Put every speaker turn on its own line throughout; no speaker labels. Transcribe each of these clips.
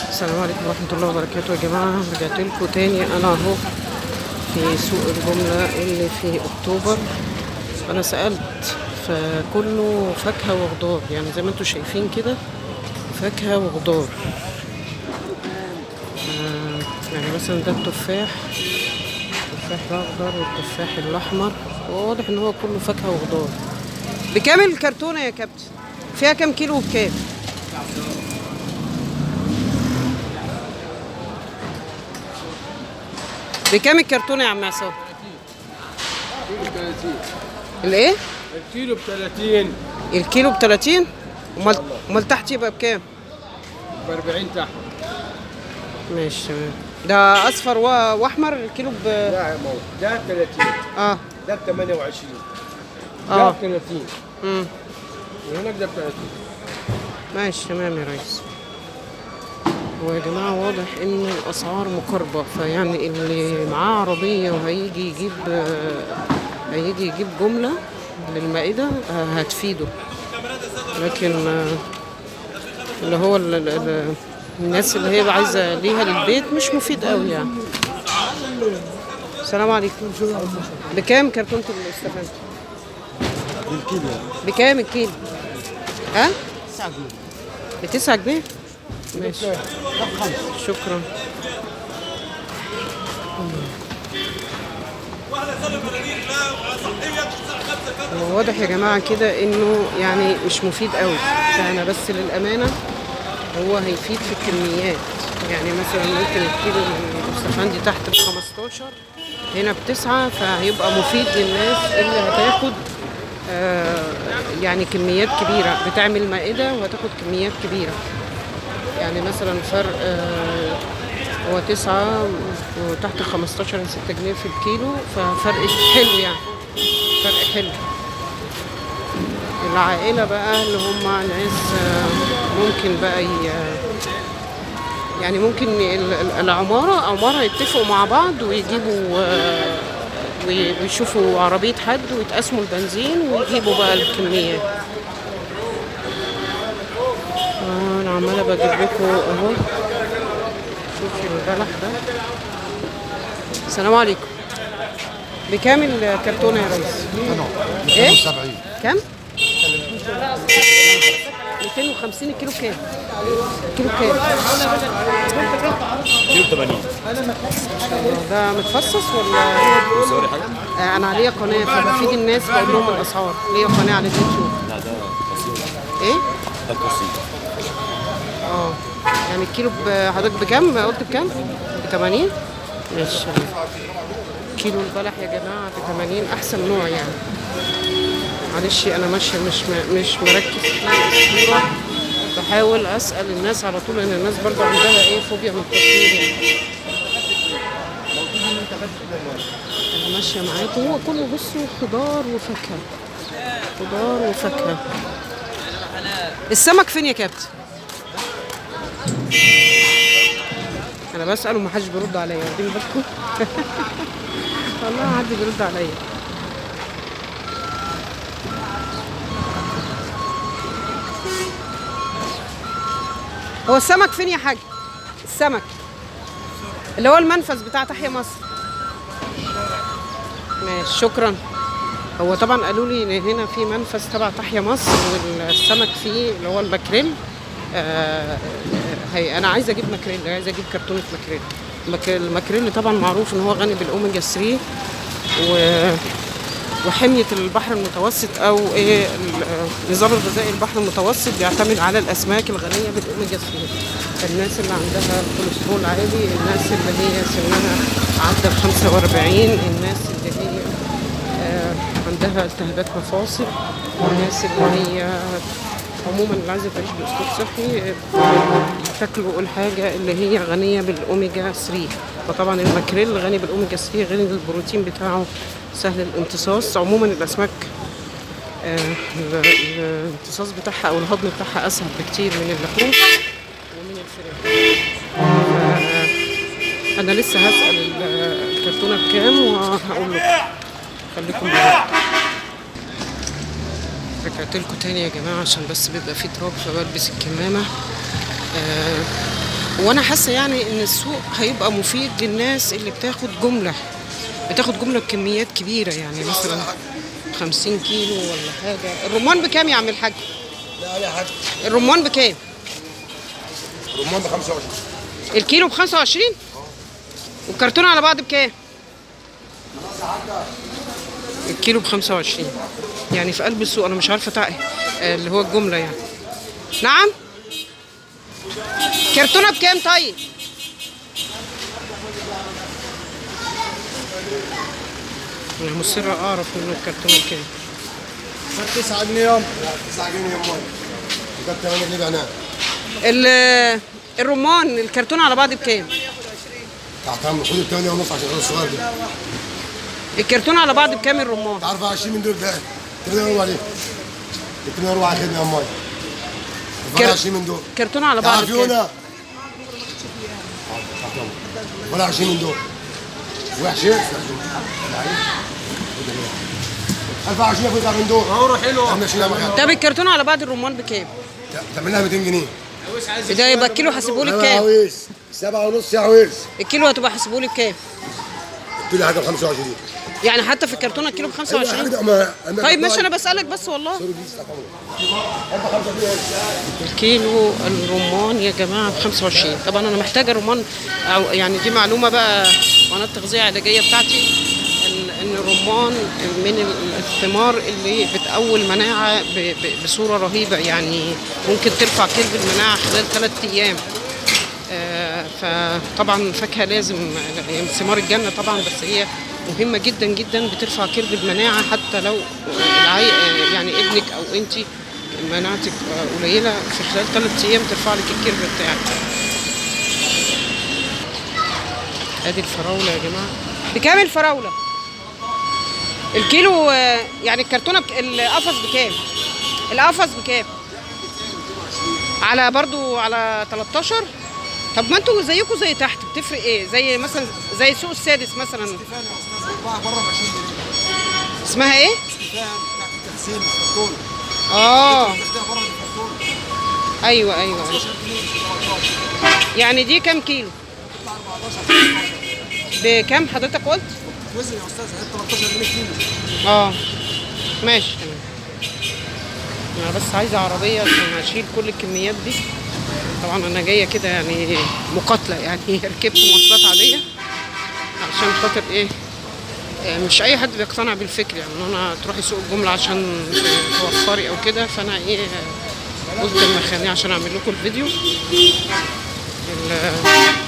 السلام عليكم ورحمة الله وبركاته يا جماعة. رجعت لكم تاني أنا أهو في سوق الجملة اللي في أكتوبر. أنا سألت فكله فاكهة وخضار، يعني زي ما انتوا شايفين كده فاكهة وخضار. يعني مثلا ده التفاح الأخضر والتفاح الأحمر، واضح إن هو كله فاكهة وخضار. بكام الكرتونة يا كابتن؟ فيها كام كيلو وبكام؟ بكام الكرتونة يا عم عصام؟
كيلو ب 30.
الايه؟
الكيلو ب 30.
الكيلو ب 30؟ امال تحت يبقى بكام؟
ب 40 تحت.
ماشي تمام. ده اصفر واحمر الكيلو
لا يا ماما، ده 30. ده ب 28. ده ب 30. وهناك ده ب 30.
ماشي تمام يا ريس. هو يا جماعة واضح إن الأسعار مقاربة، فيعني اللي معاه عربية وهيجي يجيب جملة للمائدة هتفيده، لكن اللي هو الناس اللي هي عايزة ليها للبيت مش مفيد قوي يعني. السلام عليكم. بكام كرتونة الاستفندة؟
بالكيلو.
بكام الكيلو؟ ها؟
9 جنيه.
ب9 جنيه؟ ماشي شكرا. واضح يا جماعة كده انه يعني مش مفيد قوي، فانا بس للأمانة هو هيفيد في الكميات. يعني مثلا ممكن الكيلو الاستفندي تحت ب15 هنا ب9، فهيبقى مفيد للناس اللي هتاخد يعني كميات كبيرة، بتعمل مائدة وهتاخد كميات كبيرة. يعني مثلا فرق هو 9 وتحت 15 6 جنيه في الكيلو، ففرق حلو يعني، فرق حلو. العائلة بقى اللي هم ناس ممكن بقى يعني ممكن عمارة يتفقوا مع بعض ويجيبوا ويشوفوا عربية حد ويتقسموا البنزين ويجيبوا بقى الكميات. انا عمالة بجيب لكم اهو. شوفوا البلح ده. السلام عليكم. بكام الكرتونة يا ريس؟ ايه؟
270.
كام؟ 250 الكيلو بكام؟ الكيلو بكام؟
كيلو 80.
ده متفصص ولا؟
بتصوري حاجة؟
انا عليا قناة فبفيد الناس بقول لهم الاسعار، ليا قناة على اليوتيوب.
لا ده قصير.
ايه؟
ده قصير.
يعني الكيلو حضرتك بكام؟ قلت بكام؟ ب 80؟ ماشي. كيلو البلح يا جماعة ب 80 أحسن نوع يعني. معلش أنا ماشية مش مركز في الصورة، بحاول أسأل الناس على طول، لأن الناس برضو عندها إيه فوبيا من التصوير يعني. أنا ماشية معاكم، هو كله بصوا خضار وفاكهة، خضار وفاكهة. السمك فين يا كابتن؟ انا بسأل ومحدش بيرد عليا، واخدين بالكم؟ والله حد بيرد عليا. هو السمك فين يا حاج؟ السمك اللي هو المنفذ بتاع تحيا مصر. ماشي شكرا. هو طبعا قالوا لي ان هنا في منفذ تبع تحيا مصر والسمك فيه اللي هو الماكريل. انا عايزه اجيب ماكريل، عايزه اجيب كرتونه ماكريل. الماكريل طبعا معروف ان هو غني بالاوميجا 3 وحميه البحر المتوسط، او ايه النظام الغذائي البحر المتوسط بيعتمد على الاسماك الغنيه بالاوميجا 3. الناس اللي عندها كوليسترول عالي، الناس اللي هي سنها عدى ال 45، الناس اللي هي عندها التهابات مفاصل، الناس اللي هي عموما اللي عايزه تعيش باسلوب صحي تاكلوا الحاجه اللي هي غنيه بالاوميجا 3. فطبعا الماكريل غني بالاوميجا 3، غني البروتين بتاعه سهل الامتصاص. عموما الاسماك الامتصاص بتاعها او الهضم بتاعها اسهل بكتير من اللحوم ومن الفراخ. انا لسه هسال الكرتونه بكام وهقول لكم، خليكم معايا. رجعت لكم تاني يا جماعه عشان بس بيبقى في تراب فبلبس الكمامه. وانا حاسه يعني ان السوق هيبقى مفيد للناس اللي بتاخد جمله بكميات كبيره، يعني مثلا 50 كيلو ولا حاجه. الرمان بكام يا عم الحاج؟
لا يا حاج،
الرمان بكام؟
الرمان ب 25.
الكيلو ب 25؟ والكرتون على بعض بكام؟ الكيلو ب 25 يعني في قلب السوق. انا مش عارفه اللي هو الجمله يعني. نعم؟ كرتونه بكام طيب؟ انا مصره اعرف منه الكرتونه بكام.
9 جنيه يوم. 9 جنيه يوم. وكانت 8 جنيه بعناها.
الرمان الكرتون على بعض بكام؟
تحت امر، خد ال 8 ونص عشان الصغير ده.
الكرتون على بعض بكام الرمان؟
تعرف 20 من دول ده 8 وربع ليه؟ 8 وربع خدمه يا امي. 20 من دول.
كرتون على بعض بكام؟
ولا 20 من دول. وحشه؟ 24 ياخدها من دول. عمره حلو.
طب الكرتون على بعض الرمان بكام؟
تعمل لها 200 جنيه.
ده يبقى الكيلو حاسبه لي بكام؟
يا عويس 7 ونص يا عويس.
الكيلو هتبقى حاسبه لي بكام؟
الكيلو حاجه ب 25.
يعني حتى في الكرتونه الكيلو ب 25؟ طيب ماشي، انا بسألك بس والله. الكيلو الرمان يا جماعه ب 25. طبعا انا محتاجه الرمان، أو يعني دي معلومه بقى وانا التغذيه العلاجيه بتاعتي، ان الرمان من الثمار اللي بتقوي المناعه بصوره رهيبه، يعني ممكن ترفع كيرف المناعه خلال 3 ايام. فطبعا فاكهه لازم، ثمار الجنه طبعا، بس هي مهمه جدا جدا، بترفع كيرف المناعه. حتى لو يعني ابنك او انت مناعتك قليله، في خلال 3 ايام ترفع لك الكيرف بتاعك. ادي الفراوله يا جماعه. بكام الفراوله؟ الكيلو يعني الكرتونه القفص بكام؟ القفص بكام؟ على برضو على 13؟ طب ما انتوا زيكم زي تحت، بتفرق ايه؟ زي مثلا زي سوق السادس مثلا. اسمها ايه؟ ايوه ايوه. يعني دي كام كيلو؟ بكام حضرتك قلت؟
وزن يا استاذ 13 جنيه كيلو.
ماشي تمام. انا بس عايزه عربيه عشان اشيل كل الكميات دي. طبعا انا جايه كده يعني مقاتله، يعني ركبت مواصلات عاديه عشان خاطر ايه، مش اي حد بيقتنع بالفكر، يعني ان انا تروحي سوق الجمله عشان توفري او كده. فانا ايه قلت اما خليني عشان اعمل لكم الفيديو.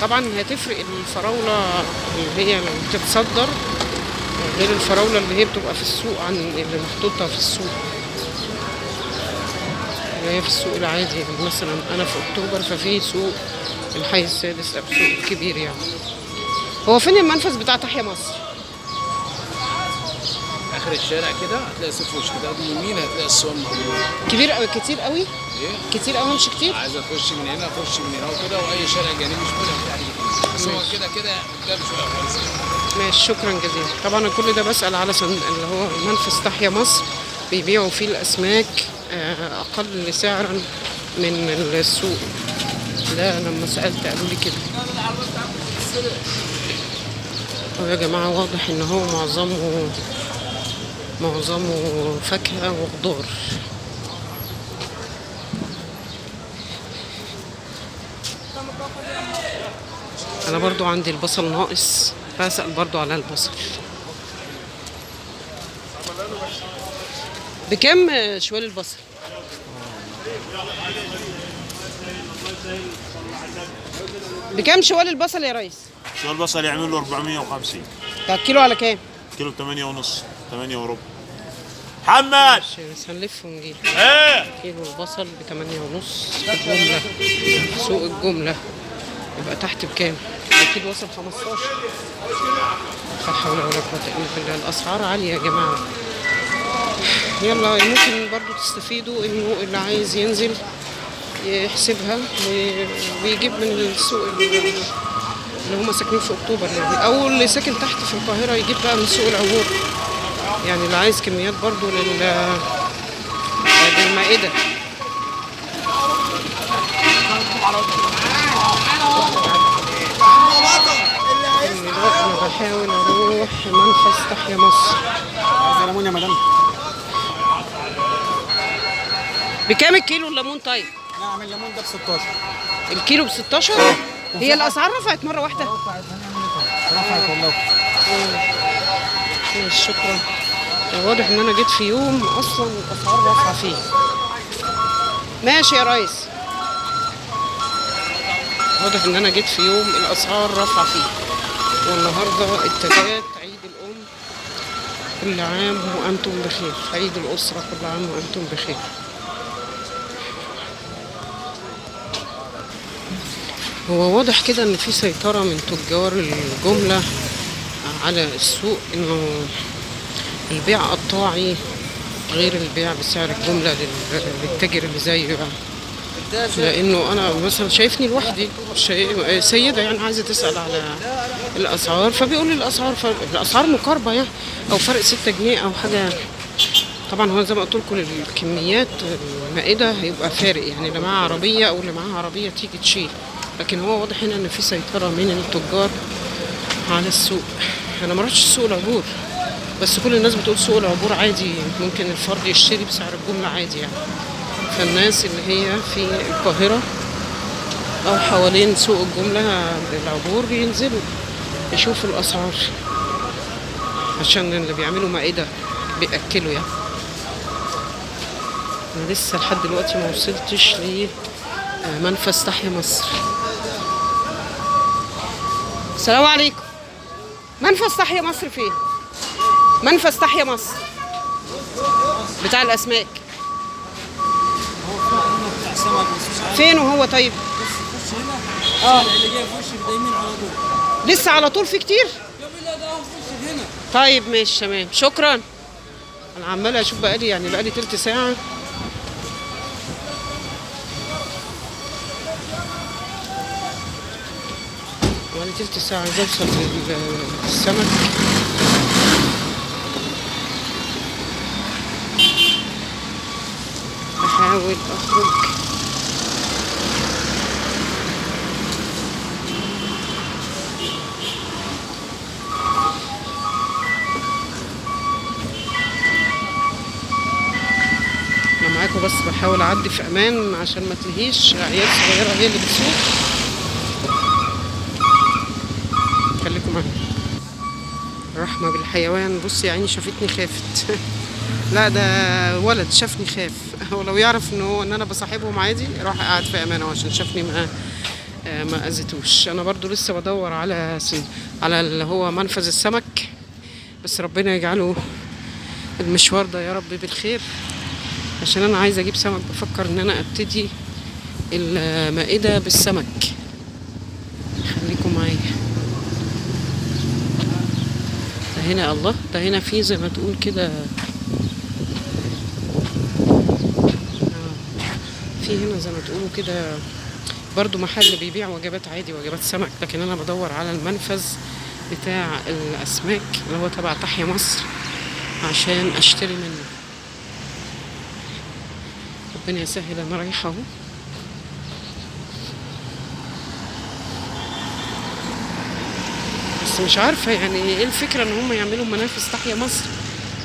طبعا هتفرق الفراوله اللي هي بتتصدر غير الفراوله اللي هي بتبقى في السوق عن اللي محطوطه في السوق، اللي هي في السوق العادي. يعني مثلا انا في اكتوبر، ففي سوق الحي السادس او السوق الكبير. يعني هو فين المنفذ بتاع تحيا مصر؟
اخر الشارع كده هتلاقي سفوش كده، قبل اليمين هتلاقي الصوان موجود.
كبير قوي؟ كتير قوي؟
ايه؟
كتير قوي مش كتير؟
عايزه تخش من هنا خش من هنا وكده، واي شارع جانبي شمال هتلاقي بس هو كده كده قدام شويه خالص.
ماشي، شكرا جزيلا. طبعا كل ده بسأل على اللي هو منفذ تحيا مصر، بيبيعوا فيه الاسماك اقل سعرا من السوق ده. لما سألت قالوا لي كده. يا جماعه واضح ان هو معظمه فاكهه وخضار. انا برضو عندي البصل ناقص، بسأل برضو على البصل. بكام شوال البصل؟ بكام شوال البصل يا ريس؟
شوال البصل يعمل له 450.
طب كيلو على كام؟
كيلو 8 ونص، 8 وربع. محمد
بس هنلف ونجيب.
ايه؟
كيلو البصل ب 8 ونص في الجملة، سوق الجملة. يبقى تحت بكام؟ الكيلو وصل 15. لا حول ولا قوة إلا بالله. الأسعار عالية يا جماعة. يلا ممكن برضو تستفيدوا، إنه اللي عايز ينزل يحسبها ويجيب من السوق اللي هم ساكنين في أكتوبر، يعني أو اللي ساكن تحت في القاهرة يجيب بقى من سوق العبور. يعني اللي عايز كميات برضو للمائدة. بحاول اروح منفذ تحيا مصر.
عايز ليمون يا مدام؟
بكام الكيلو الليمون طيب؟
نعم الليمون ده ب 16.
الكيلو ب 16؟ هي الاسعار رفعت مره واحده؟
رفعت والله.
شكرا. واضح ان انا جيت في يوم اصلا الاسعار رافعه فيه. ماشي يا ريس. واضح ان انا جيت في يوم الاسعار رافعه فيه، والنهارده التلات عيد الام. كل عام وانتم بخير. عيد الاسره، كل عام وانتم بخير. هو واضح كده ان في سيطره من تجار الجمله على السوق، انه البيع قطاعي غير البيع بسعر الجمله للتاجر اللي زيه يعني. لانه انا مثلا شايفني لوحدي، سيده يعني عايزه تسال على الاسعار، فبيقول لي الاسعار مقاربه يعني، او فرق 6 جنيه او حاجه. طبعا هو زي ما قلت لكم الكميات المائده هيبقى فارق يعني، اللي معاها عربيه او اللي معاها عربيه تيجي تشيل. لكن هو واضح هنا ان في سيطره من التجار على السوق. انا ما رحتش سوق العبور، بس كل الناس بتقول سوق العبور عادي، ممكن الفرد يشتري بسعر الجمله عادي يعني. فالناس اللي هي في القاهره او حوالين سوق الجمله العبور ينزلوا يشوفوا الاسعار، عشان اللي بيعملوا مائده بياكلوا يعني. انا لسه لحد دلوقتي ما وصلتش لمنفذ تحيا مصر. السلام عليكم. منفذ تحيا مصر فين؟ منفذ تحيا مصر بتاع الاسماك فين وهو طيب؟
اللي جاي في وشك ده يمين على طول.
لسه على طول في كتير؟
لا ده هو في وشك هنا.
طيب ماشي تمام، شكرا. انا عماله اشوف بقالي تلت ساعه. بقالي تلت ساعه عايزه اوصل للسمك. بحاول اخرج. انا معاكم بس بحاول اعدي في امان عشان ما تلهيش عيال صغيره هي اللي بتسوق. خليكم معايا. رحمه بالحيوان. بصي يا عيني شافتني خافت. لا ده ولد شافني خاف. هو لو يعرف ان انا بصاحبهم عادي راح قاعد في امان عشان شافني ما اذيتوش. انا برضو لسه بدور على اللي هو منفذ السمك، بس ربنا يجعله المشوار ده يا رب بالخير، عشان انا عايزه اجيب سمك. بفكر ان انا ابتدي المائده بالسمك. خليكم معايا. ده هنا الله، ده هنا في زي ما تقول كده في هنا زي ما تقولوا كده برضو محل بيبيع وجبات عادي، وجبات سمك. لكن انا بدور على المنفذ بتاع الاسماك اللي هو تبع تحيا مصر عشان اشتري منه. ربنا يسهل. انا رايحه اهو. بس مش عارفه يعني ايه الفكره ان هم يعملوا منافذ تحيا مصر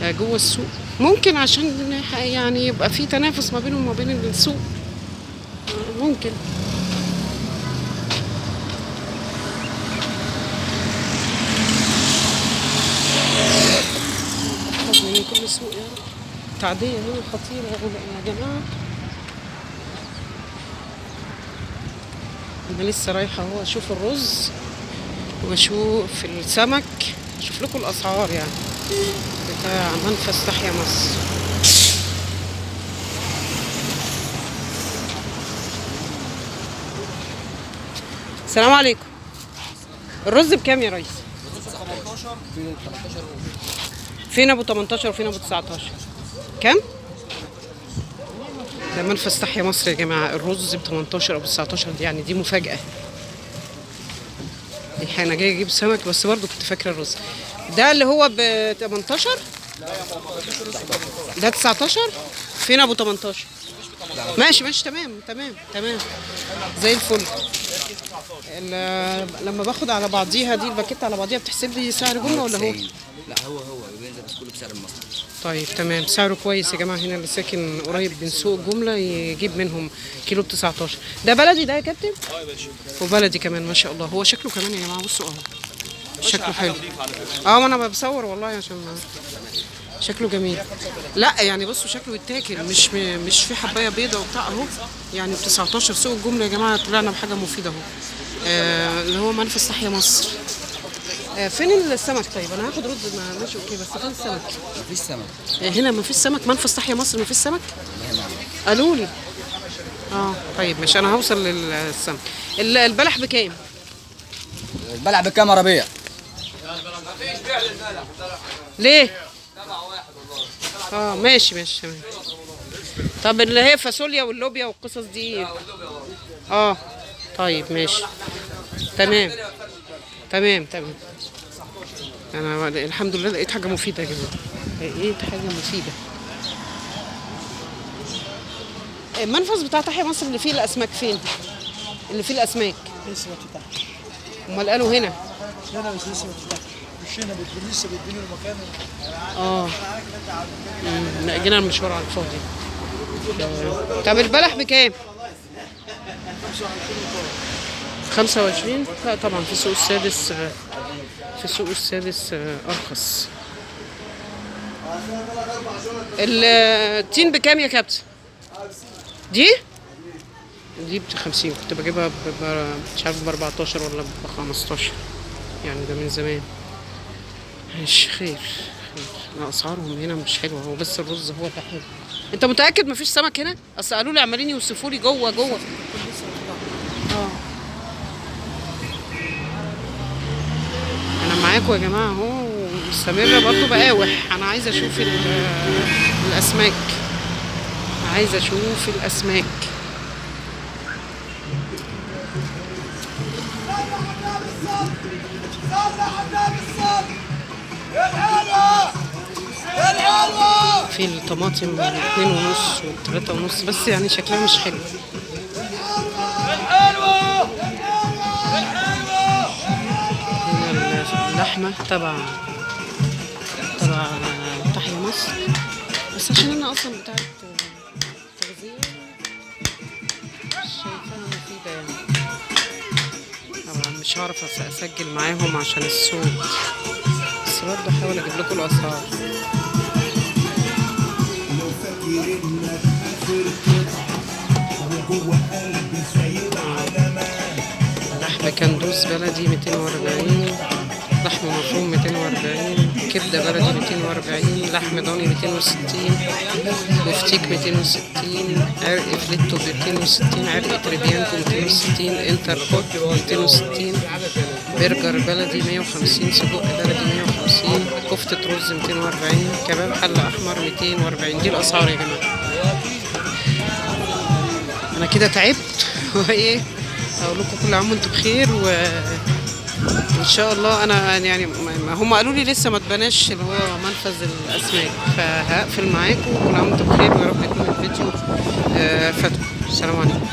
جوه السوق. ممكن عشان يعني يبقى في تنافس ما بينهم وما بين السوق، ممكن. من كل سوق يعني. تعدية هنا خطيرة يا جماعة. أنا لسه رايحة اهو أشوف الرز وأشوف السمك، أشوف لكم الأسعار يعني بتاع منفذ تحيا مصر. السلام عليكم. الرز بكام يا ريس؟ فين ابو 18 وفين ابو 19؟ كام؟ ده منفذ تحيا مصر يا جماعه. الرز ب 18 او ب 19 دي يعني دي مفاجاه. انا جاي اجيب سمك بس برضو كنت فاكره الرز ده اللي هو ب 18. ده 19. فين ابو 18؟ ماشي تمام زي الفل. لما باخد على بعضيها دي الباكيت على بعضيها بتحسب لي سعر جمله ولا هو؟
لا هو بينزل بس كله بسعر المصري.
طيب تمام، سعره كويس يا جماعه. هنا اللي ساكن قريب من سوق الجمله يجيب منهم كيلو ب 19. ده بلدي ده يا كابتن؟
يا باشا.
وبلدي كمان ما شاء الله. هو شكله كمان يا جماعه بصوا اهو شكله حلو. ما انا بصور والله عشان شكله جميل. لا يعني بصوا شكله يتاكل، مش في حبايه بيضه وبتاع اهو. يعني ب 19 سوق الجمله يا جماعه طلعنا بحاجه مفيده اهو. اللي هو منفذ تحيا مصر. فين السمك؟ طيب انا هاخد رز ماشي اوكي، بس فين السمك؟
مفيش سمك.
هنا مفيش سمك؟ منفذ تحيا مصر مفيش سمك؟ قالوا لي. طيب ماشي، انا هوصل للسمك. البلح بكام؟
البلع بكام يا ربيع؟
مفيش بيع للبلح.
ليه؟
7 والله.
ماشي تمام. طب اللي هي فاصوليا واللوبيا والقصص دي؟ طيب ماشي تمام. انا الحمد لله لقيت حاجه مفيده يا جماعه، لقيت حاجه مفيده. المنفذ بتاع تحيا مصر اللي فيه الاسماك فين؟ اللي فيه الاسماك
لسه ما فتحش.
امال قالوا هنا؟
لا بس لسه ما فتحش. مش هنا لسه بيديني المكان.
لا جينا المشوار على الفاضي. طب البلح بكام؟ 25. لا طبعا في السوق السادس ارخص. التين بكام يا كابتن؟ دي ب 50. كنت بجيبها مش عارف ب 14 ولا ب 15 يعني، ده من زمان. ماشي خير. لا اسعارهم هنا مش حلوه، هو بس الرز هو اللي حلو. انت متاكد مفيش سمك هنا؟ اصل قالوا لي عمالين يوصفوا لي جوه. انا معاكم يا جماعه اهو مستمره برضو بقاوح. انا عايزه اشوف الاسماك. في الطماطم 2.5 و3.5 بس يعني شكلها مش حلو. هنا اللحمة تبع تحيا مصر، بس عشان انا اصلا بتاعت تغذية شايفاها مفيدة يعني. طبعا مش هعرف اسجل معاهم عشان الصوت، بس برضه احاول اجيب لكم الاسعار. لحم كندوز بلدي 240، لحم مفروم 240، كبده بلدي 240، لحم ضاني 260، بفتيك 260، عرق فليتو ب 260، عرق تريبيانكو 260، انتركوت 260، برجر بلدي 150، سجق بلدي 150، كفتة رز 240، كباب حلة أحمر 240. دي الأسعار يا جماعة. أنا كده تعبت وإيه أقول لكم كل عام وأنتم بخير، وإن شاء الله أنا يعني هم قالوا لي لسه ما اتبناش اللي هو منفذ الأسماك، فهقفل معاكم. كل عام وأنتم بخير ويا رب يكون الفيديو فاتكم. السلام عليكم.